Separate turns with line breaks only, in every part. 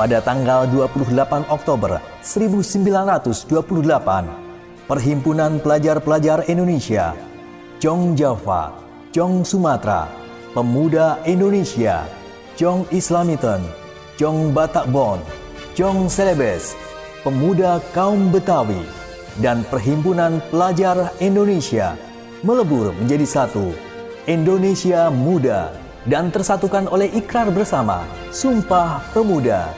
pada tanggal 28 Oktober 1928, Perhimpunan Pelajar-Pelajar Indonesia, Jong Java, Jong Sumatera, Pemuda Indonesia, Jong Islamiten, Jong Batakbon, Jong Celebes, Pemuda Kaum Betawi, dan Perhimpunan Pelajar Indonesia melebur menjadi satu, Indonesia Muda, dan tersatukan oleh ikrar bersama Sumpah Pemuda.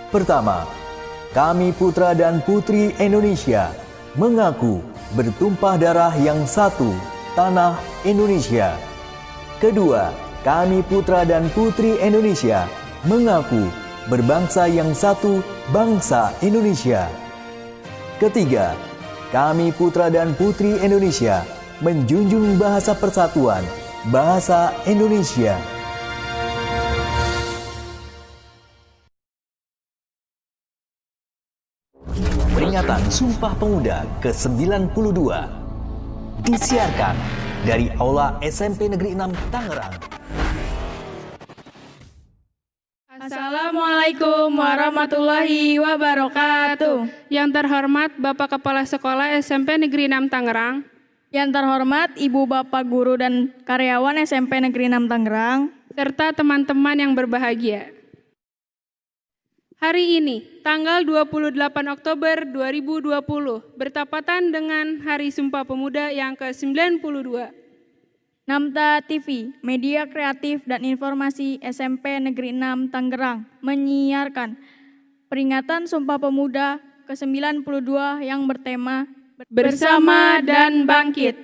Pertama, kami putra dan putri Indonesia mengaku bertumpah darah yang satu, tanah Indonesia. Kedua, kami putra dan putri Indonesia mengaku berbangsa yang satu, bangsa Indonesia. Ketiga, kami putra dan putri Indonesia menjunjung bahasa persatuan, bahasa Indonesia. Peringatan Sumpah Pemuda ke-92 disiarkan dari Aula SMP Negeri 6 Tangerang.
Assalamualaikum warahmatullahi wabarakatuh. Yang terhormat Bapak Kepala Sekolah SMP Negeri 6 Tangerang.
Yang terhormat Ibu Bapak Guru dan karyawan SMP Negeri 6 Tangerang.
Serta teman-teman yang berbahagia. Hari ini, tanggal 28 Oktober 2020, bertepatan dengan Hari Sumpah Pemuda yang ke-92.
Namta TV, media kreatif dan informasi SMP Negeri 6 Tangerang menyiarkan peringatan Sumpah Pemuda ke-92 yang bertema
Bersama dan Bangkit.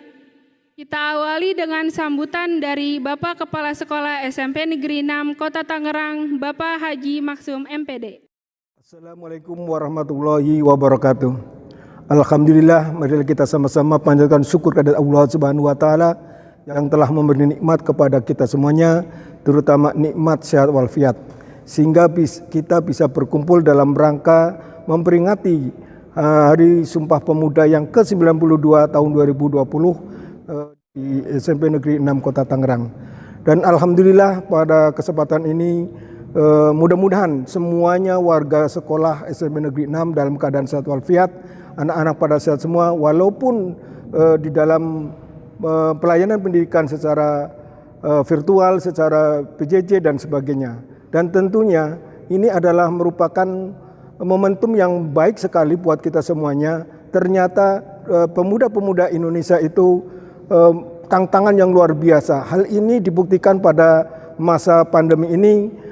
Kita awali dengan sambutan dari Bapak Kepala Sekolah SMP Negeri 6 Kota Tangerang, Bapak Haji Maksum MPD.
Assalamualaikum warahmatullahi wabarakatuh. Alhamdulillah, mari kita sama-sama panjatkan syukur kepada Allah Subhanahu wa taala yang telah memberi nikmat kepada kita semuanya, terutama nikmat sehat walafiat, sehingga kita bisa berkumpul dalam rangka memperingati Hari Sumpah Pemuda yang ke-92 tahun 2020 di SMP Negeri 6 Kota Tangerang. Dan alhamdulillah pada kesempatan ini mudah-mudahan semuanya warga sekolah SMP Negeri 6 dalam keadaan sehat walafiat, anak-anak pada sehat semua, walaupun di dalam pelayanan pendidikan secara virtual, secara PJJ dan sebagainya. Dan tentunya ini adalah merupakan momentum yang baik sekali buat kita semuanya. Ternyata pemuda-pemuda Indonesia itu tantangan yang luar biasa. Hal ini dibuktikan pada masa pandemi ini.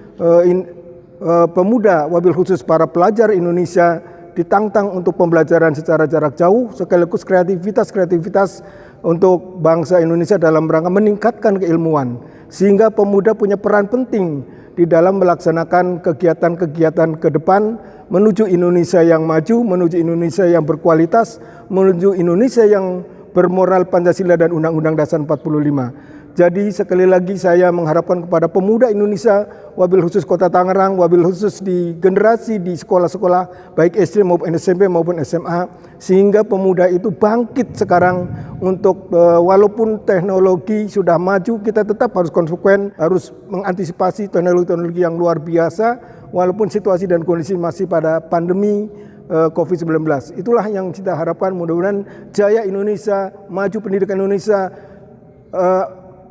Pemuda, wabil khusus para pelajar Indonesia ditantang untuk pembelajaran secara jarak jauh, sekaligus kreativitas untuk bangsa Indonesia dalam rangka meningkatkan keilmuan, sehingga pemuda punya peran penting di dalam melaksanakan kegiatan-kegiatan ke depan menuju Indonesia yang maju, menuju Indonesia yang berkualitas, menuju Indonesia yang bermoral Pancasila dan Undang-Undang Dasar 45. Jadi sekali lagi saya mengharapkan kepada pemuda Indonesia, wabil khusus Kota Tangerang, wabil khusus di generasi di sekolah-sekolah baik SD maupun SMP maupun SMA, sehingga pemuda itu bangkit sekarang untuk walaupun teknologi sudah maju, kita tetap harus konsekuen, harus mengantisipasi teknologi-teknologi yang luar biasa walaupun situasi dan kondisi masih pada pandemi COVID-19. Itulah yang kita harapkan, mudah-mudahan jaya Indonesia, maju pendidikan Indonesia,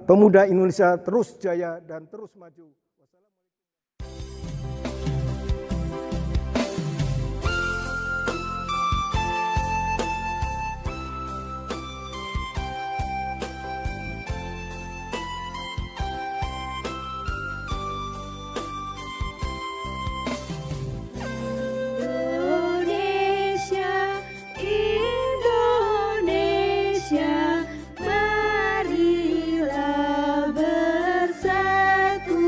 pemuda Indonesia terus jaya dan terus maju.
Indonesia, marilah bersatu.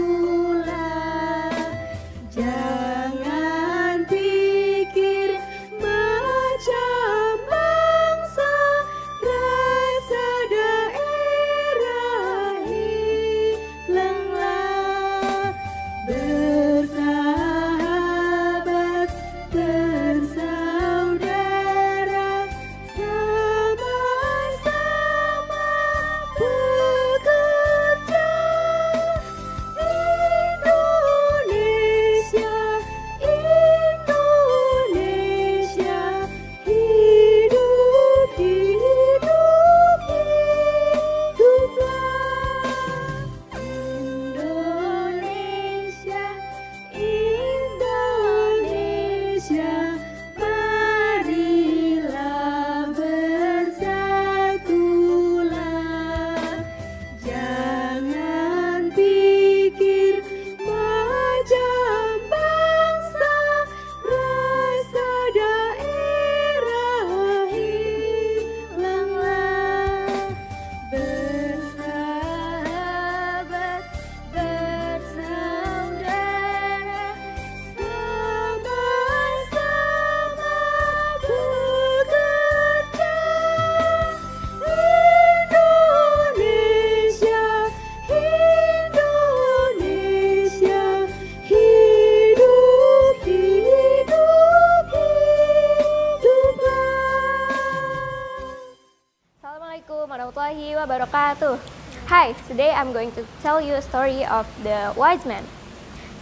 wabarakatuh. Hi, today I'm going to tell you a story of the wise man.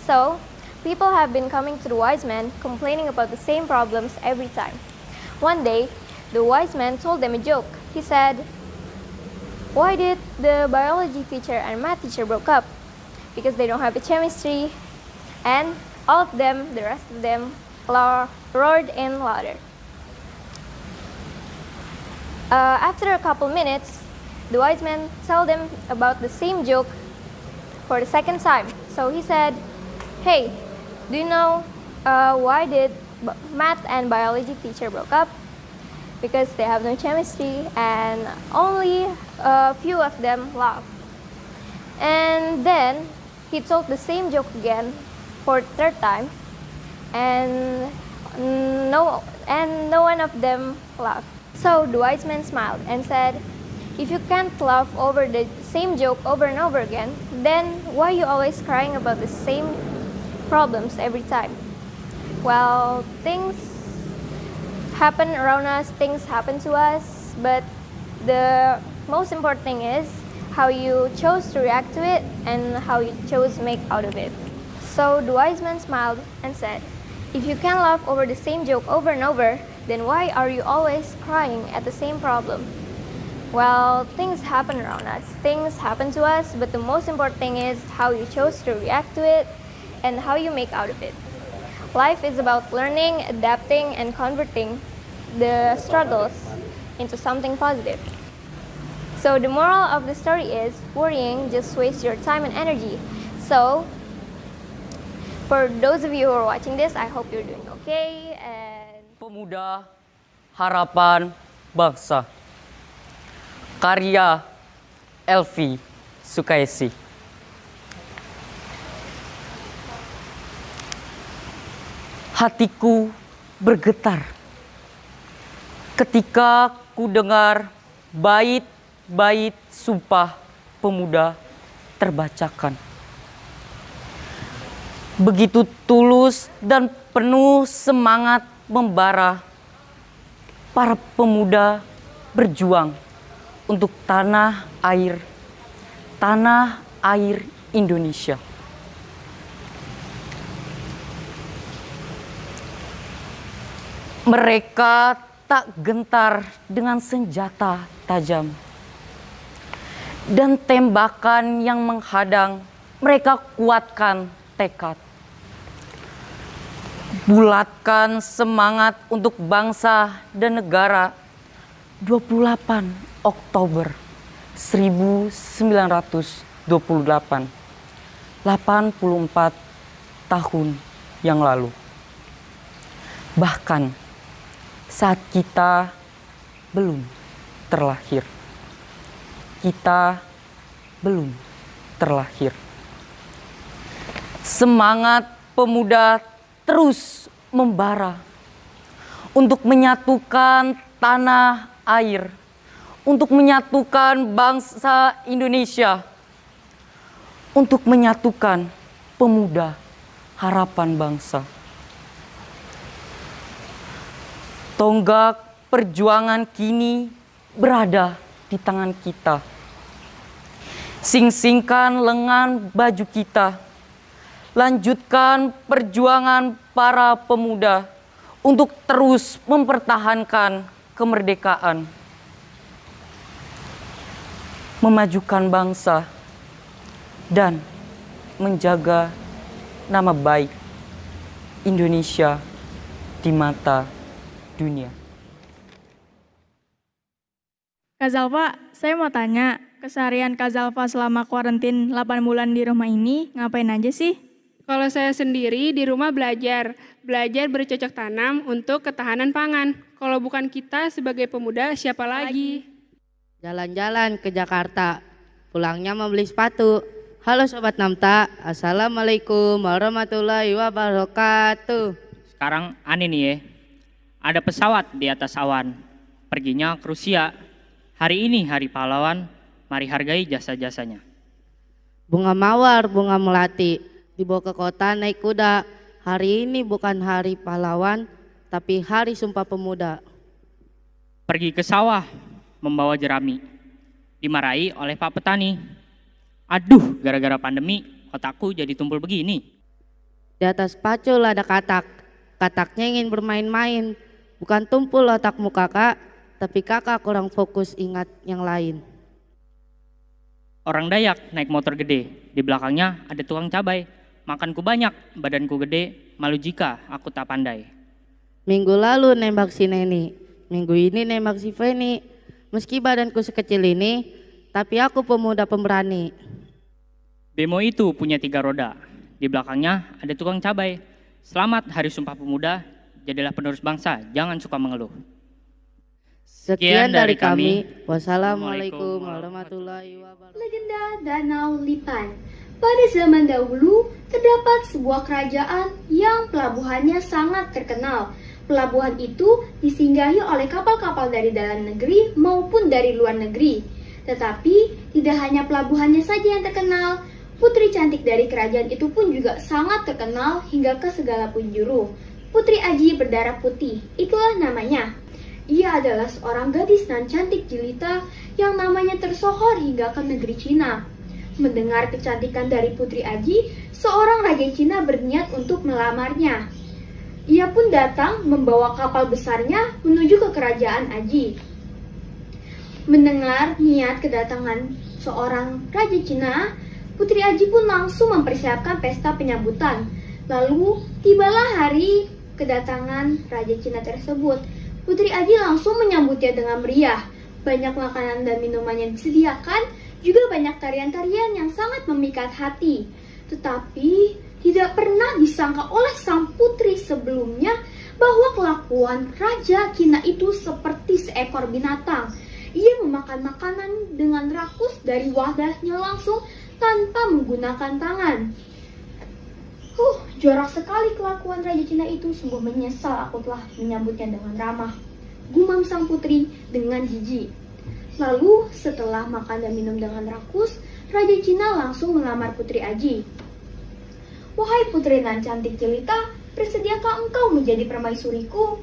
So, people have been coming to the wise man complaining about the same problems every time. One day, the wise man told them a joke. He said, "Why did the biology teacher and math teacher broke up? Because they don't have a chemistry." And all of them, the rest of them, roared in louder. After a couple minutes, the wise man told them about the same joke for the second time. So he said, "Hey, do you know why did math and biology teacher broke up? Because they have no chemistry," and only a few of them laughed. And then he told the same joke again for the third time, and no one of them laughed. So the wise man smiled and said, "If you can't laugh over the same joke over and over again, then why are you always crying about the same problems every time?" Well, things happen around us, things happen to us, but the most important thing is how you chose to react to it and how you chose to make out of it. So the wise man smiled and said, "If you can laugh over the same joke over and over, then why are you always crying at the same problem?" Well, things happen around us, things happen to us, but the most important thing is how you chose to react to it and how you make out of it. Life is about learning, adapting, and converting the struggles into something positive. So the moral of the story is, worrying just wastes your time and energy. So, for those of you who are watching this, I hope you're doing okay.
Pemuda Harapan Bangsa, karya Elvi Sukaisi. Hatiku bergetar ketika ku dengar bait-bait Sumpah Pemuda terbacakan. Begitu tulus dan penuh semangat membara para pemuda berjuang untuk tanah air Indonesia. Mereka tak gentar dengan senjata tajam dan tembakan yang menghadang. Mereka kuatkan tekad, bulatkan semangat untuk bangsa dan negara. 28 Oktober 1928, 84 tahun yang lalu. Bahkan saat kita belum terlahir. Kita belum terlahir. Semangat pemuda terus membara untuk menyatukan tanah air, untuk menyatukan bangsa Indonesia, untuk menyatukan pemuda harapan bangsa. Tonggak perjuangan kini berada di tangan kita. Sing-singkan lengan baju kita. Lanjutkan perjuangan para pemuda untuk terus mempertahankan kemerdekaan, memajukan bangsa, dan menjaga nama baik Indonesia di mata dunia.
Kak Zalfa, saya mau tanya, keseharian Kak Zalfa selama kuarantin 8 bulan di rumah ini ngapain aja sih?
Kalau saya sendiri di rumah belajar bercocok tanam untuk ketahanan pangan. Kalau bukan kita sebagai pemuda, siapa lagi?
Jalan-jalan ke Jakarta, pulangnya membeli sepatu. Halo Sobat Namta, Assalamualaikum warahmatullahi wabarakatuh.
Sekarang aneh nih ya, ada pesawat di atas awan, perginya ke Rusia. Hari ini hari pahlawan, mari hargai jasa-jasanya.
Bunga mawar, bunga melati, dibawa ke kota naik kuda. Hari ini bukan hari pahlawan, tapi hari Sumpah Pemuda.
Pergi ke sawah, membawa jerami. dimarahi oleh Pak Petani. Aduh, gara-gara pandemi otakku jadi tumpul begini.
Di atas pacul ada katak. Kataknya ingin bermain-main. Bukan tumpul otakmu kakak, tapi kakak kurang fokus ingat yang lain.
Orang Dayak naik motor gede. Di belakangnya ada tukang cabai. Makanku banyak, badanku gede. Malu jika aku tak pandai.
Minggu lalu nembak si Neni. Minggu ini nembak si Feni. Meski badanku sekecil ini, tapi aku pemuda pemberani.
Bemo itu punya 3 roda. Di belakangnya ada tukang cabai. Selamat Hari Sumpah Pemuda. Jadilah penerus bangsa, jangan suka mengeluh.
Sekian dari kami. Wassalamualaikum warahmatullahi wabarakatuh.
Legenda Danau Lipan. Pada zaman dahulu, terdapat sebuah kerajaan yang pelabuhannya sangat terkenal. Pelabuhan itu disinggahi oleh kapal-kapal dari dalam negeri maupun dari luar negeri. Tetapi, tidak hanya pelabuhannya saja yang terkenal, putri cantik dari kerajaan itu pun juga sangat terkenal hingga ke segala penjuru. Putri Aji berdarah putih, itulah namanya. Ia adalah seorang gadis nan cantik jelita yang namanya tersohor hingga ke negeri Cina. Mendengar kecantikan dari Putri Aji, seorang raja Cina berniat untuk melamarnya. Ia pun datang membawa kapal besarnya menuju ke kerajaan Aji. Mendengar niat kedatangan seorang raja Cina, Putri Aji pun langsung mempersiapkan pesta penyambutan. Lalu tibalah hari kedatangan raja Cina tersebut. Putri Aji langsung menyambutnya dengan meriah. Banyak makanan dan minuman yang disediakan, juga banyak tarian-tarian yang sangat memikat hati. Tetapi tidak pernah disangka oleh sang putri sebelumnya bahwa kelakuan raja Cina itu seperti seekor binatang. Ia memakan makanan dengan rakus dari wadahnya langsung tanpa menggunakan tangan. Jorok sekali kelakuan raja Cina itu. Sungguh menyesal aku telah menyambutnya dengan ramah, gumam sang putri dengan jijik. Lalu setelah makan dan minum dengan rakus, raja Cina langsung melamar Putri Aji. Wahai putri nan cantik jelita, bersediakah engkau menjadi permaisuriku?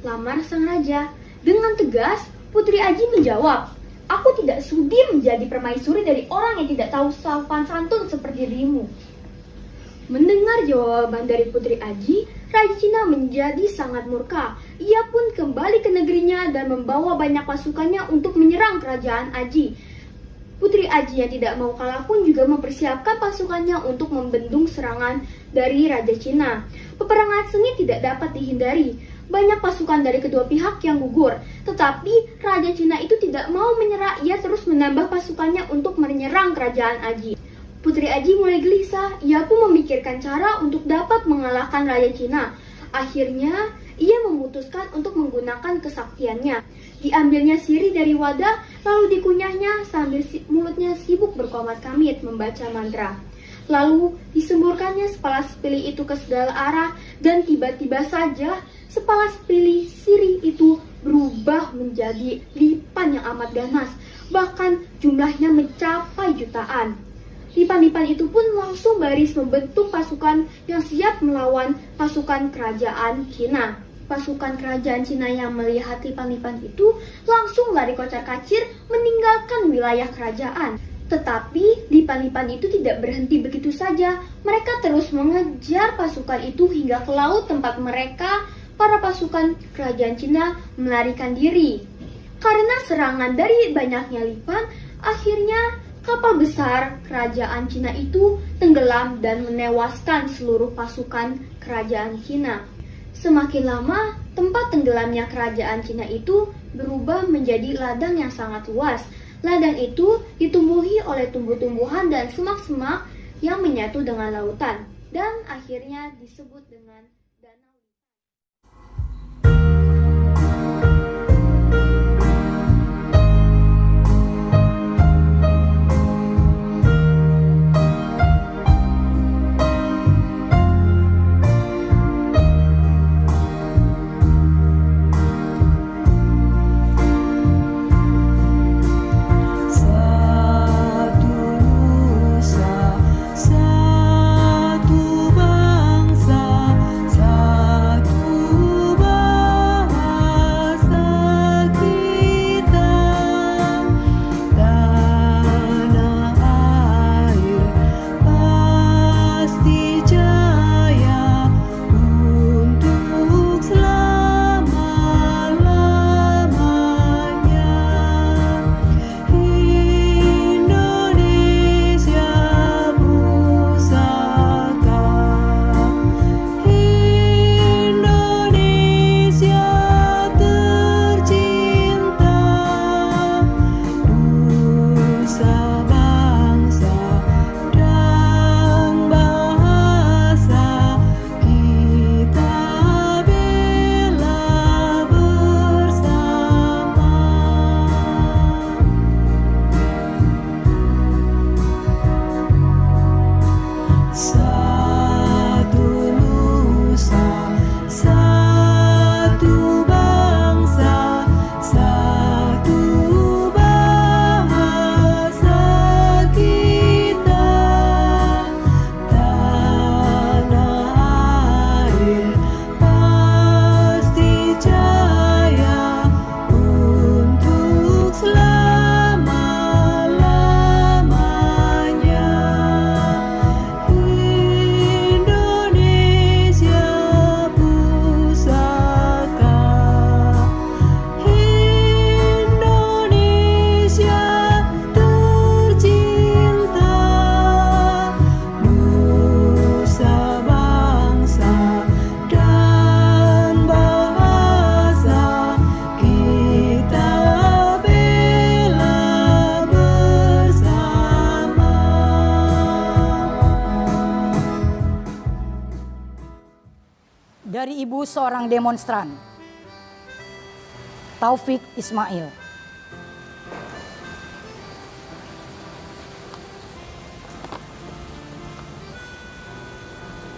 Lamar sang raja. Dengan tegas, Putri Aji menjawab, aku tidak sudi menjadi permaisuri dari orang yang tidak tahu sopan santun seperti dirimu. Mendengar jawaban dari Putri Aji, Raja Cina menjadi sangat murka. Ia pun kembali ke negerinya dan membawa banyak pasukannya untuk menyerang kerajaan Aji. Putri Aji yang tidak mau kalah pun juga mempersiapkan pasukannya untuk membendung serangan dari Raja Cina. Peperangan sengit tidak dapat dihindari. Banyak pasukan dari kedua pihak yang gugur. Tetapi Raja Cina itu tidak mau menyerah. Ia terus menambah pasukannya untuk menyerang kerajaan Aji. Putri Aji mulai gelisah. Ia pun memikirkan cara untuk dapat mengalahkan Raja Cina. Akhirnya, ia memutuskan untuk menggunakan kesaktiannya. Diambilnya sirih dari wadah, lalu dikunyahnya sambil mulutnya sibuk berkomat kamit membaca mantra. Lalu disemburkannya sepalas pilih itu ke segala arah, dan tiba-tiba saja sepalas pilih sirih itu berubah menjadi lipan yang amat ganas. Bahkan jumlahnya mencapai jutaan. Lipan-lipan itu pun langsung baris membentuk pasukan yang siap melawan pasukan kerajaan Cina. Pasukan kerajaan Cina yang melihat lipan-lipan itu langsung lari kocar-kacir meninggalkan wilayah kerajaan. Tetapi lipan-lipan itu tidak berhenti begitu saja. Mereka terus mengejar pasukan itu hingga ke laut tempat mereka, para pasukan kerajaan Cina, melarikan diri. Karena serangan dari banyaknya lipan, akhirnya kapal besar kerajaan Cina itu tenggelam dan menewaskan seluruh pasukan kerajaan Cina. Semakin lama, tempat tenggelamnya kerajaan Cina itu berubah menjadi ladang yang sangat luas. Ladang itu ditumbuhi oleh tumbuh-tumbuhan dan semak-semak yang menyatu dengan lautan, dan akhirnya disebut dengan Danau.
Satu bangsa, dari ibu seorang demonstran, Taufik Ismail.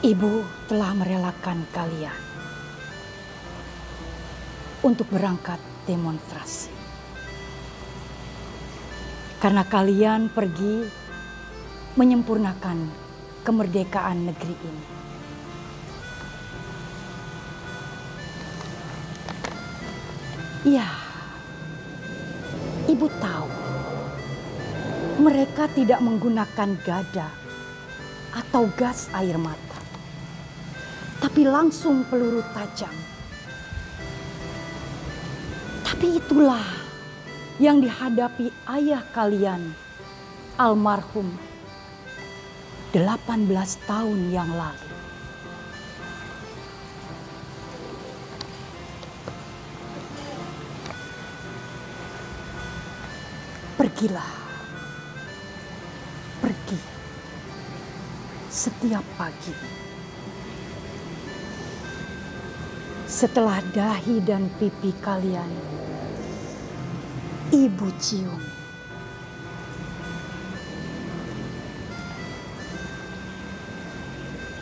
Ibu telah merelakan kalian untuk berangkat demonstrasi. Karena kalian pergi menyempurnakan kemerdekaan negeri ini. Ya, Ibu tahu mereka tidak menggunakan gada atau gas air mata, tapi langsung peluru tajam. Tapi itulah yang dihadapi ayah kalian, almarhum 18 tahun yang lalu. Pergilah, pergi setiap pagi. Setelah dahi dan pipi kalian, Ibu cium.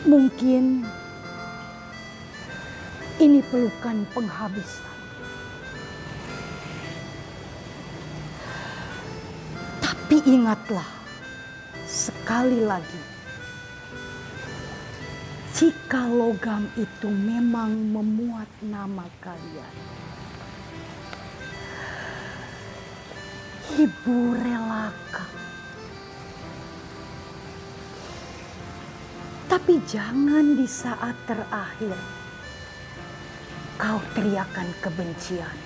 Mungkin ini pelukan penghabisan. Tapi ingatlah sekali lagi, jika logam itu memang memuat nama kalian, Ibu relakan. Tapi jangan di saat terakhir kau teriakan kebencian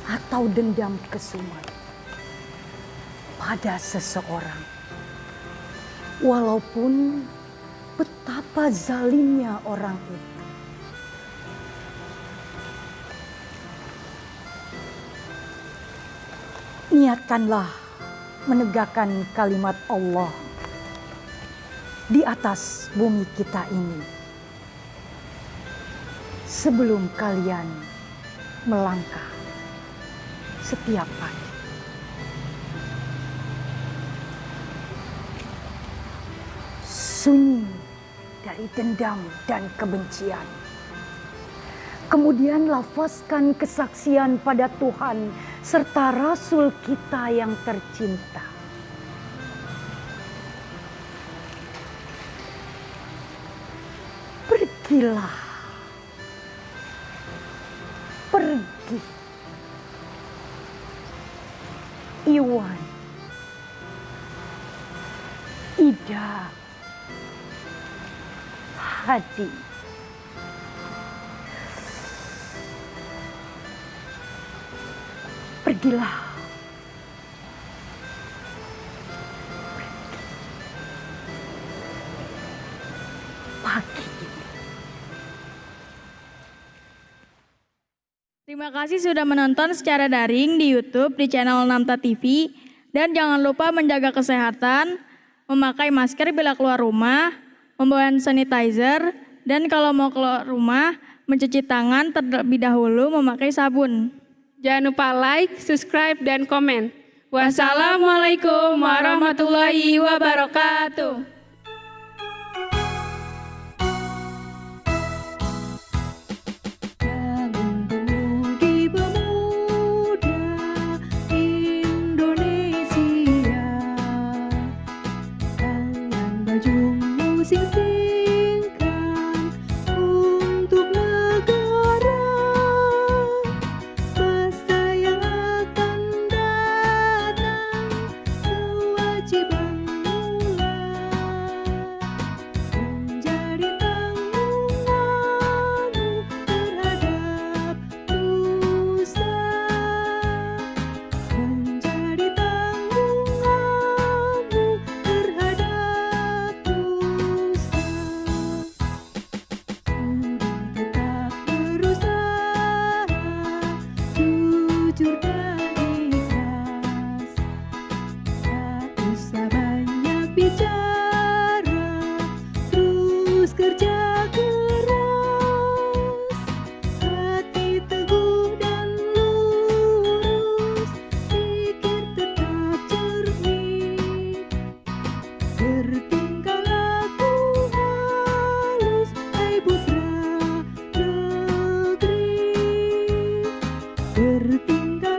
atau dendam kesumat pada seseorang. Walaupun betapa zalimnya orang itu. Niatkanlah menegakkan kalimat Allah di atas bumi kita ini sebelum kalian melangkah setiap pagi. Sunyi dari dendam dan kebencian. Kemudian lafazkan kesaksian pada Tuhan serta Rasul kita yang tercinta. Pergilah, pergi. Iwan, Ida, Hadi. Pergilah. Pagi.
Terima kasih sudah menonton secara daring di YouTube di channel Namta TV. Dan jangan lupa menjaga kesehatan, memakai masker bila keluar rumah, membawa hand sanitizer, dan kalau mau keluar rumah, mencuci tangan terlebih dahulu memakai sabun.
Jangan lupa like, subscribe, dan komen. Wassalamualaikum warahmatullahi wabarakatuh.
Kewajiban mula bertingkah laku halus, hai putra negeri, bertingkah